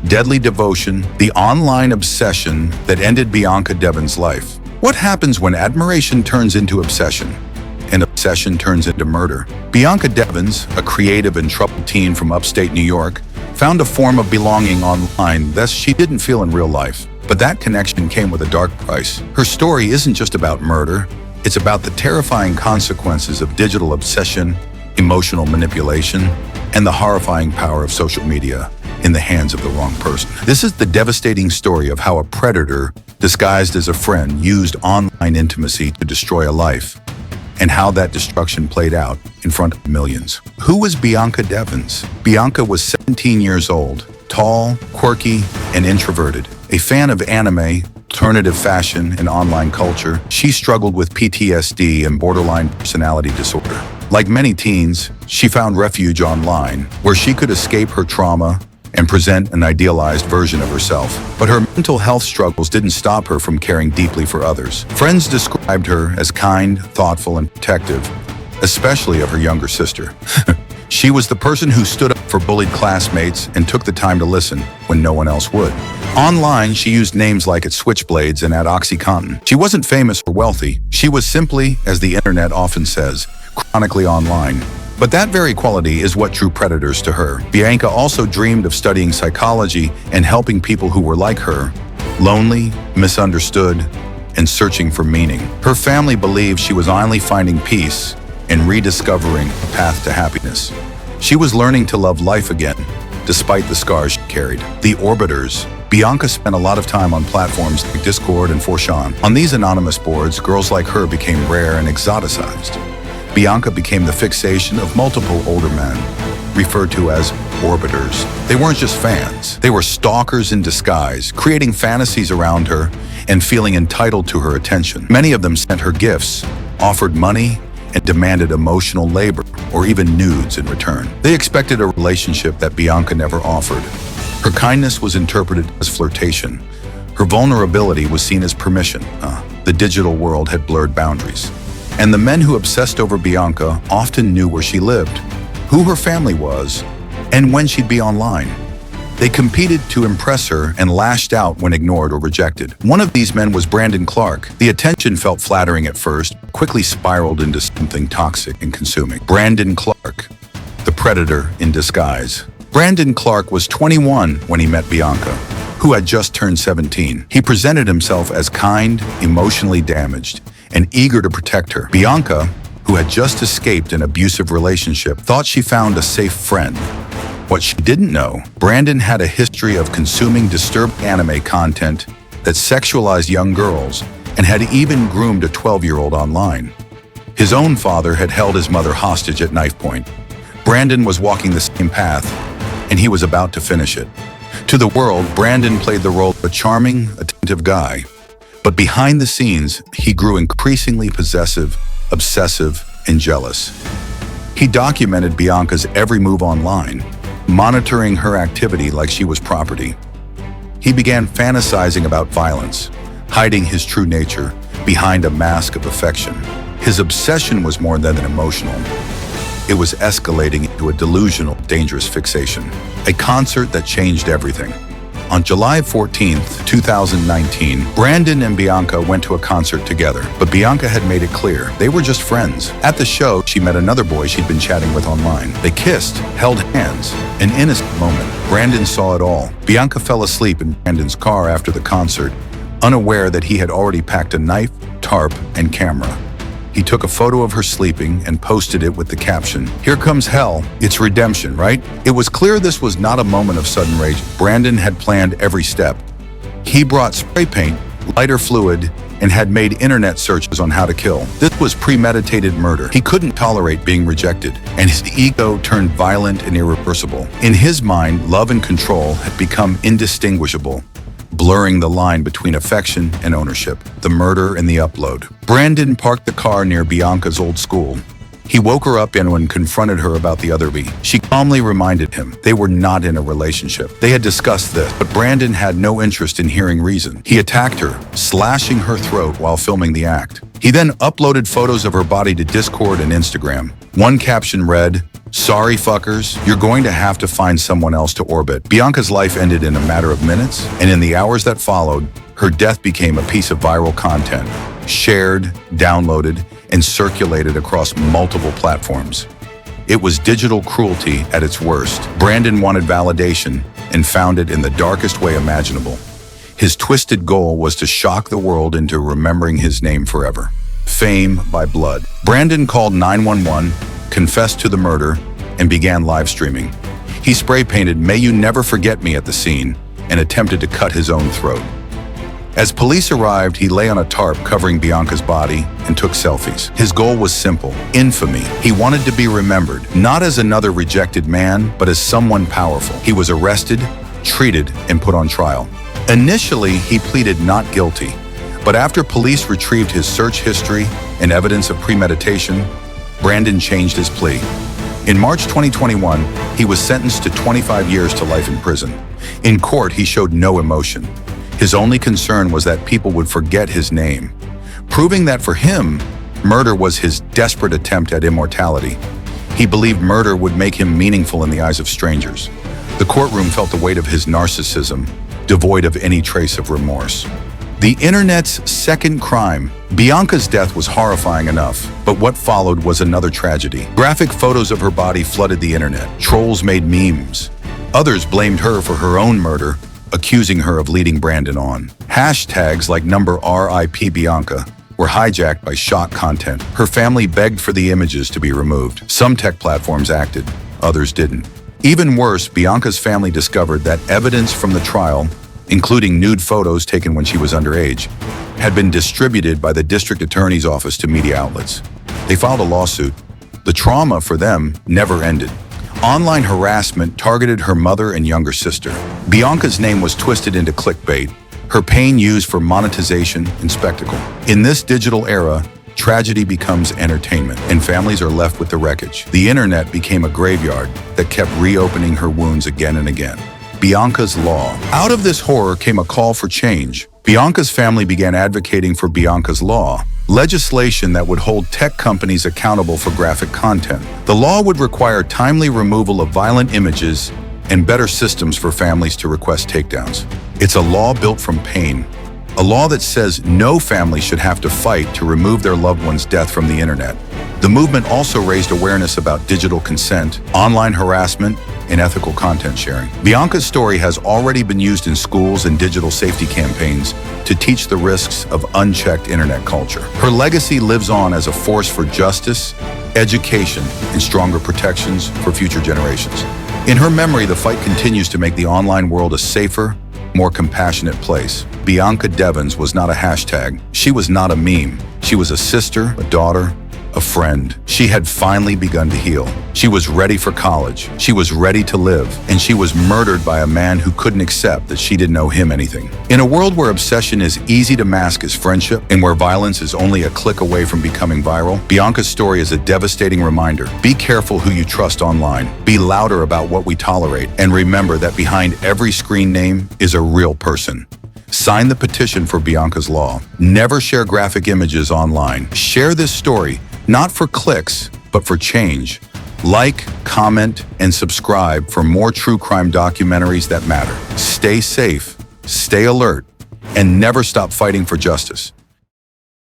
deadly devotion, the online obsession that ended Bianca Devins' life. What happens when admiration turns into obsession, and obsession turns into murder? Bianca Devins, a creative and troubled teen from upstate New York, found a form of belonging online that she didn't feel in real life. But that connection came with a dark price. Her story isn't just about murder, it's about the terrifying consequences of digital obsession, emotional manipulation, and the horrifying power of social media in the hands of the wrong person. This is the devastating story of how a predator, disguised as a friend, used online intimacy to destroy a life, and how that destruction played out in front of millions. Who was Bianca Devins? Bianca was 17 years old, tall, quirky, and introverted. A fan of anime, alternative fashion, and online culture, she struggled with PTSD and borderline personality disorder. Like many teens, she found refuge online, where she could escape her trauma and present an idealized version of herself. But her mental health struggles didn't stop her from caring deeply for others. Friends described her as kind, thoughtful, and protective, especially of her younger sister. She was the person who stood up for bullied classmates and took the time to listen when no one else would. Online, she used names like at Switchblades and at OxyContin. She wasn't famous or wealthy. She was simply, as the internet often says, chronically online. But that very quality is what drew predators to her. Bianca also dreamed of studying psychology and helping people who were like her, lonely, misunderstood, and searching for meaning. Her family believed she was finally finding peace and rediscovering a path to happiness. She was learning to love life again, despite the scars she carried. The Orbiters. Bianca spent a lot of time on platforms like Discord and Forchan. On these anonymous boards, girls like her became rare and exoticized. Bianca became the fixation of multiple older men, referred to as Orbiters. They weren't just fans. They were stalkers in disguise, creating fantasies around her and feeling entitled to her attention. Many of them sent her gifts, offered money, and demanded emotional labor or even nudes in return. They expected a relationship that Bianca never offered. Her kindness was interpreted as flirtation. Her vulnerability was seen as permission. The digital world had blurred boundaries. And the men who obsessed over Bianca often knew where she lived, who her family was, and when she'd be online. They competed to impress her and lashed out when ignored or rejected. One of these men was Brandon Clark. The attention felt flattering at first, quickly spiraled into something toxic and consuming. Brandon Clark, the predator in disguise. Brandon Clark was 21 when he met Bianca, who had just turned 17. He presented himself as kind, emotionally damaged, and eager to protect her. Bianca, who had just escaped an abusive relationship, thought she found a safe friend. What she didn't know, Brandon had a history of consuming disturbed anime content that sexualized young girls and had even groomed a 12-year-old online. His own father had held his mother hostage at knife point. Brandon was walking the same path, and he was about to finish it. To the world, Brandon played the role of a charming, attentive guy. But behind the scenes, he grew increasingly possessive, obsessive, and jealous. He documented Bianca's every move online, monitoring her activity like she was property. He began fantasizing about violence, hiding his true nature behind a mask of affection. His obsession was more than emotional. It was escalating into a delusional, dangerous fixation. A concert that changed everything. On July 14th, 2019, Brandon and Bianca went to a concert together, but Bianca had made it clear they were just friends. At the show, she met another boy she'd been chatting with online. They kissed, held hands, an innocent moment. Brandon saw it all. Bianca fell asleep in Brandon's car after the concert, unaware that he had already packed a knife, tarp, and camera. He took a photo of her sleeping and posted it with the caption, "Here comes hell, it's redemption, right?" It was clear this was not a moment of sudden rage. Brandon had planned every step. He brought spray paint, lighter fluid, and had made internet searches on how to kill. This was premeditated murder. He couldn't tolerate being rejected, and his ego turned violent and irreversible. In his mind, love and control had become indistinguishable, blurring the line between affection and ownership, the murder and the upload. Brandon parked the car near Bianca's old school. He woke her up and confronted her about the other bee. She calmly reminded him they were not in a relationship. They had discussed this, but Brandon had no interest in hearing reason. He attacked her, slashing her throat while filming the act. He then uploaded photos of her body to Discord and Instagram. One caption read, Sorry, fuckers, you're going to have to find someone else to orbit. Bianca's life ended in a matter of minutes, and in the hours that followed, her death became a piece of viral content, shared, downloaded, and circulated across multiple platforms. It was digital cruelty at its worst. Brandon wanted validation and found it in the darkest way imaginable. His twisted goal was to shock the world into remembering his name forever. Fame by blood. Brandon called 911, confessed to the murder, and began live streaming. He spray painted "May you never forget me" at the scene and attempted to cut his own throat. As police arrived, he lay on a tarp covering Bianca's body and took selfies. His goal was simple: infamy. He wanted to be remembered, not as another rejected man, but as someone powerful. He was arrested, treated, and put on trial. Initially, he pleaded not guilty, but after police retrieved his search history and evidence of premeditation, Brandon changed his plea. In March 2021, he was sentenced to 25 years to life in prison. In court, he showed no emotion. His only concern was that people would forget his name, proving that for him, murder was his desperate attempt at immortality. He believed murder would make him meaningful in the eyes of strangers. The courtroom felt the weight of his narcissism, devoid of any trace of remorse. The internet's second crime. Bianca's death was horrifying enough, but what followed was another tragedy. Graphic photos of her body flooded the internet. Trolls made memes. Others blamed her for her own murder, accusing her of leading Brandon on. Hashtags like #RIP Bianca were hijacked by shock content. Her family begged for the images to be removed. Some tech platforms acted, others didn't. Even worse, Bianca's family discovered that evidence from the trial, including nude photos taken when she was underage, had been distributed by the district attorney's office to media outlets. They filed a lawsuit. The trauma for them never ended. Online harassment targeted her mother and younger sister. Bianca's name was twisted into clickbait, her pain used for monetization and spectacle. In this digital era, tragedy becomes entertainment, and families are left with the wreckage. The internet became a graveyard that kept reopening her wounds again and again. Biancas Law. Out of this horror came a call for change. Bianca's family began advocating for Biancas Law, legislation that would hold tech companies accountable for graphic content. The law would require timely removal of violent images and better systems for families to request takedowns. It's a law built from pain, a law that says no family should have to fight to remove their loved one's death from the internet. The movement also raised awareness about digital consent, online harassment, and ethical content sharing. Bianca's story has already been used in schools and digital safety campaigns to teach the risks of unchecked internet culture. Her legacy lives on as a force for justice, education, and stronger protections for future generations. In her memory, the fight continues to make the online world a safer, more compassionate place. Bianca Devins was not a hashtag. She was not a meme. She was a sister, a daughter, a friend. She had finally begun to heal. She was ready for college. She was ready to live. And she was murdered by a man who couldn't accept that she didn't owe him anything. In a world where obsession is easy to mask as friendship and where violence is only a click away from becoming viral, Bianca's story is a devastating reminder. Be careful who you trust online. Be louder about what we tolerate. And remember that behind every screen name is a real person. Sign the petition for Bianca's Law. Never share graphic images online. Share this story, not for clicks, but for change. Like, comment, and subscribe for more true crime documentaries that matter. Stay safe, stay alert, and never stop fighting for justice.